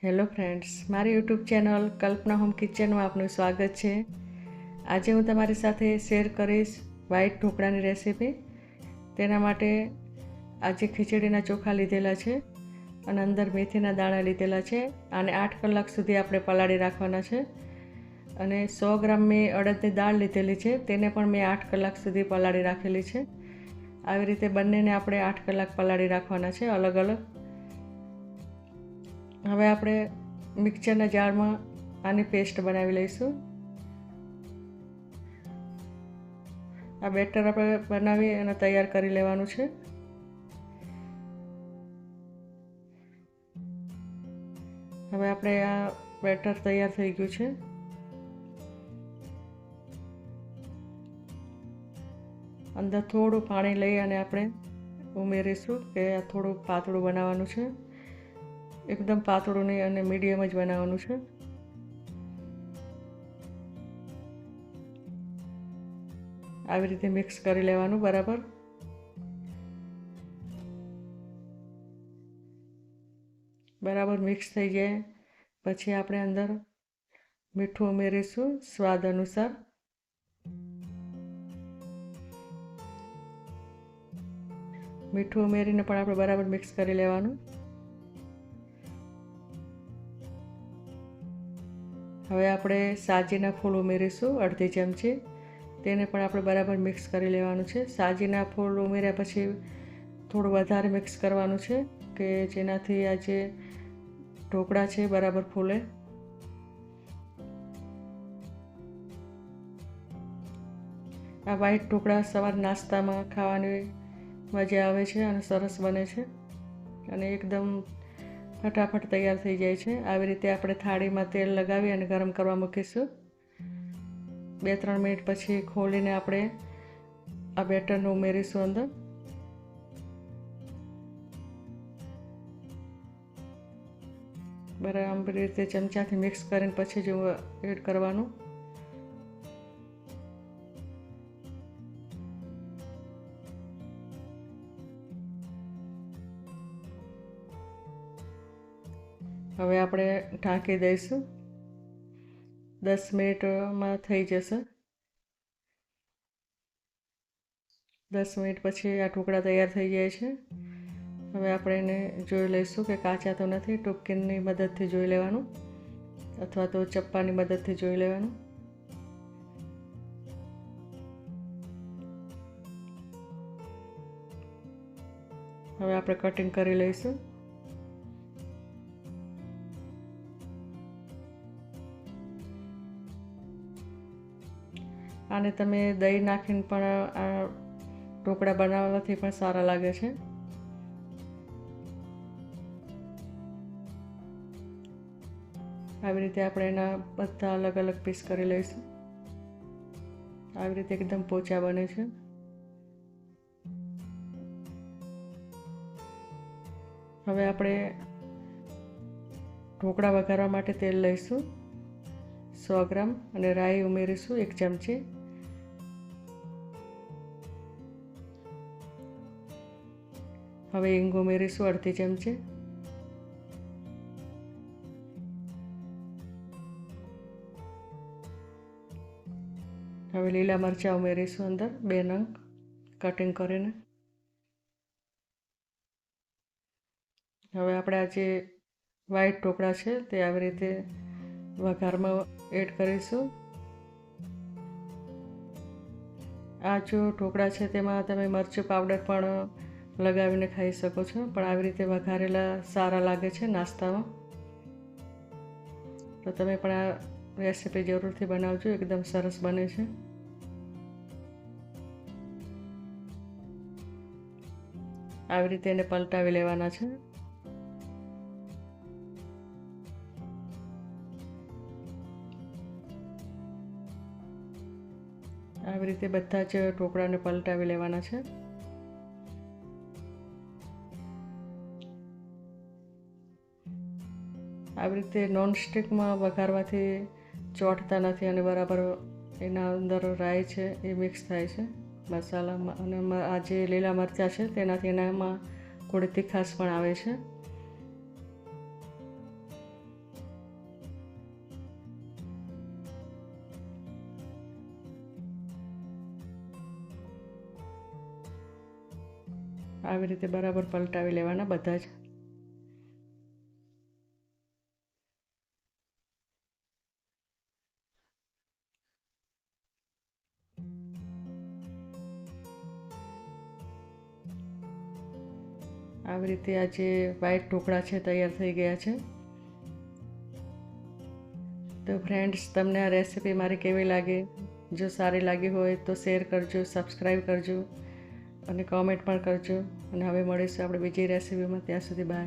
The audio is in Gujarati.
હેલો ફ્રેન્ડ્સ, મારી યુટ્યુબ ચેનલ કલ્પના હોમ કિચનમાં આપનું સ્વાગત છે। આજે હું તમારી સાથે શેર કરીશ વ્હાઈટ ઢોકળાની રેસીપી। તેના માટે આજે ખીચડીના ચોખા લીધેલા છે અને અંદર મેથીના દાણા લીધેલા છે। આને 8 કલાક સુધી આપણે પલાળી રાખવાના છે અને 100 ગ્રામ મેં અડદની દાળ લીધેલી છે, તેને પણ મેં 8 કલાક સુધી પલાળી રાખેલી છે। આવી રીતે બંનેને આપણે 8 કલાક પલાળી રાખવાના છે અલગ અલગ। હવે આપણે મિક્સરના જારમાં આની પેસ્ટ બનાવી લઈશું। આ બેટર આપણે બનાવી અને તૈયાર કરી લેવાનું છે। હવે આપણે આ બેટર તૈયાર થઈ ગયું છે। અંદર થોડું પાણી લઈ અને આપણે ઉમેરીશું કે આ થોડું પાતળું બનાવવાનું છે, એકદમ પાતળું નહીં અને મીડિયમ જ બનાવવાનું છે। આવી રીતે મિક્સ કરી લેવાનું બરાબર। બરાબર મિક્સ થઈ જાય પછી આપણે અંદર મીઠું ઉમેરીશું સ્વાદ અનુસાર। મીઠું ઉમેરીને પણ આપણે બરાબર મિક્સ કરી લેવાનું। હવે આપણે સાજીના ફૂલ ઉમેરીશું અડધી ચમચી, તેને પણ આપણે બરાબર મિક્સ કરી લેવાનું છે। સાજીના ફૂલ ઉમેર્યા પછી થોડું વધારે મિક્સ કરવાનું છે કે જેનાથી આ જે ઢોકળા છે બરાબર ફૂલે। આ વ્હાઈટ ઢોકળા સવાર નાસ્તામાં ખાવાની મજા આવે છે અને સરસ બને છે અને એકદમ ફટાફટ તૈયાર થઈ જાય છે। આવી રીતે આપણે થાળીમાં તેલ લગાવી અને ગરમ કરવા મૂકીશું। 2-3 મિનિટ પછી ખોલીને આપણે આ બેટરને ઉમેરીશું અંદર। બરાબર રીતે ચમચાથી મિક્સ કરીને પછી જ એડ કરવાનું। હવે આપણે ઢાંકી દઈશું, 10 મિનિટમાં થઈ જશે। 10 મિનિટ પછી આ ઢોકળા તૈયાર થઈ જાય છે। હવે આપણે એને જોઈ લઈશું કે કાચા તો નથી, ટૂપકીની મદદથી જોઈ લેવાનું અથવા તો ચપ્પાની મદદથી જોઈ લેવાનું। હવે આપણે કટિંગ કરી લઈશું। આને તમે દહીં નાખીને પણ આ ઢોકળા બનાવવાથી પણ સારા લાગે છે। આવી રીતે આપણે એના બધા અલગ અલગ પીસ કરી લઈશું। આવી રીતે એકદમ પોચા બને છે। હવે આપણે ઢોકળા વઘારવા માટે તેલ લઈશું 100 ગ્રામ અને રાઈ ઉમેરીશું 1 ચમચી। હવે હિંગ ઉમેરીશું અડધી ચમચી। હવે લીલા મરચાં ઉમેરીશું અંદર 2 નંગ કટિંગ કરીને। હવે આપણે આ જે વ્હાઈટ ઢોકળા છે તે આવી રીતે વઘારમાં એડ કરીશું। આ જો ઢોકળા છે તેમાં તમે મરચું પાવડર પણ લગાવીને ખાઈ શકો છો, પણ આવી રીતે વઘારેલા સારા લાગે છે નાસ્તામાં। તો તમે પણ આ રેસીપી જરૂરથી બનાવજો, એકદમ સરસ બને છે। આવી રીતે એને પલટાવી લેવાના છે। આવી રીતે બધા જ ઢોકળાને પલટાવી લેવાના છે। આવી રીતે નોનસ્ટિકમાં વઘારવાથી ચોંટતા નથી અને બરાબર એના અંદર રાઈ છે એ મિક્સ થાય છે મસાલામાં, અને આ જે લીલા મરચાં છે તેનાથી એનામાં થોડી તીખાશ પણ આવે છે। આવી રીતે બરાબર પલટાવી લેવાના બધા જ. આવી રીતે આ જે વ્હાઈટ ઢોકળા છે તૈયાર થઈ ગયા છે. તો ફ્રેન્ડ્સ, તમને આ રેસીપી મારી કેવી લાગે? જો સારી લાગી હોય તો શેર કરજો, સબસ્ક્રાઈબ કરજો અને કોમેન્ટ પણ કરજો. અને હવે મળીશું આપણે બીજી રેસીપીમાં. ત્યાં સુધી બાય.